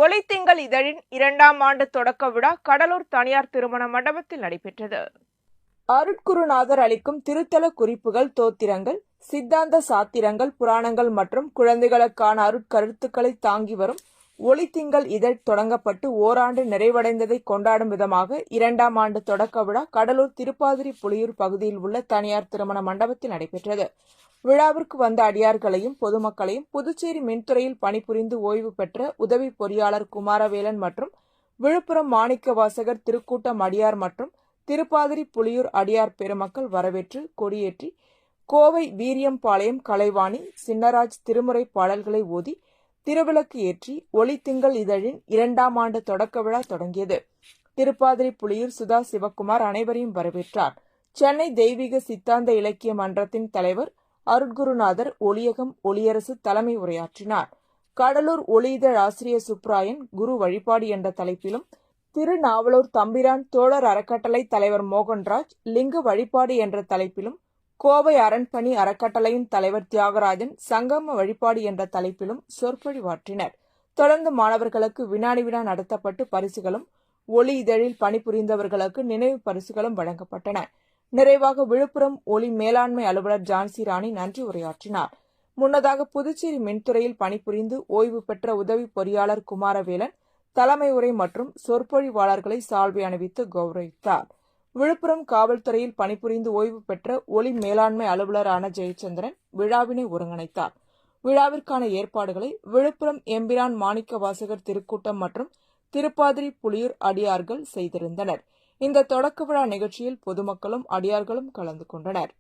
ஒளித்திங்கள் இதழின் 2ஆம் ஆண்டு தொடக்க விழா கடலூர் தனியார் திருமண மண்டபத்தில் நடைபெற்றது. அருட்குருநாதர் அளிக்கும் திருத்தல குறிப்புகள், தோத்திரங்கள், சித்தாந்த சாத்திரங்கள், புராணங்கள் மற்றும் குழந்தைகளுக்கான அருட்கருத்துக்களை தாங்கி வரும் ஒளித்திங்கள் இதழ் தொடங்கப்பட்டு ஓராண்டு நிறைவடைந்ததை கொண்டாடும் விதமாக 2ஆம் ஆண்டு தொடக்க விழா கடலூர் திருப்பாதிரி புலியூர் பகுதியில் உள்ள தனியார் திருமண மண்டபத்தில் நடைபெற்றது. விழாவிற்கு வந்த அடியார்களையும் பொதுமக்களையும் புதுச்சேரி மின்துறையில் பணிபுரிந்து ஓய்வு பெற்ற உதவி பொறியாளர் குமாரவேலன் மற்றும் விழுப்புரம் மாணிக்கவாசகர் திருக்கூட்டம் அடியார் மற்றும் திருப்பாதிரி புலியூர் அடியார் பெருமக்கள் வரவேற்று கொடியேற்றி கோவை வீரியம்பாளையம் கலைவாணி சின்னராஜ் திருமுறை பாடல்களை ஓதி திருவிளக்கு ஏற்றி ஒளித்திங்கள் இதழின் 2ஆம் ஆண்டு தொடக்க விழா தொடங்கியது. திருப்பாதிரி புலியூர் சுதா சிவக்குமார் அனைவரையும் வரவேற்றார். சென்னை தெய்வீக சித்தாந்த இலக்கிய மன்றத்தின் தலைவர் அருட்குருநாதர் ஒளியகம் ஒளியரசு தலைமை உரையாற்றினார். கடலூர் ஒளியிதழ் ஆசிரியர் சுப்ராயன் குரு வழிபாடு என்ற தலைப்பிலும், திருநாவலூர் தம்பிரான் தோழர் அறக்கட்டளை தலைவர் மோகன்ராஜ் லிங்க வழிபாடு என்ற தலைப்பிலும், கோவை அரண்பணி அறக்கட்டளையின் தலைவர் தியாகராஜன் சங்கம வழிபாடு என்ற தலைப்பிலும் சொற்பொழிவாற்றினர். தொடர்ந்து மாணவர்களுக்கு வினாடி வினா நடத்தப்பட்டு பரிசுகளும், ஒளி இதழில் பணிபுரிந்தவர்களுக்கு நினைவு பரிசுகளும் வழங்கப்பட்டன. நிறைவாக விழுப்புரம் ஒளி மேலாண்மை அலுவலர் ஜான்சி ராணி நன்றி உரையாற்றினார். முன்னதாக புதுச்சேரி மின்துறையில் பணிபுரிந்து ஓய்வு பெற்ற உதவி பொறியாளர் குமாரவேலன் தலைமை உரை மற்றும் சொற்பொழிவாளர்களை சால்வை அணிவித்து கௌரவித்தார். விழுப்புரம் காவல்துறையில் பணிபுரிந்து ஓய்வு பெற்ற ஒளி மேலாண்மை அலுவலரான ஜெயச்சந்திரன் விழாவினை ஒருங்கிணைத்தார். விழாவிற்கான ஏற்பாடுகளை விழுப்புரம் எம்பிரான் மாணிக்கவாசகர் திருக்கூட்டம் மற்றும் திருப்பாதிரி புலியூர் அடியார்கள் செய்திருந்தனர். இந்த தொடக்க விழா நிகழ்ச்சியில் பொதுமக்களும் அடியார்களும் கலந்து கொண்டனர்.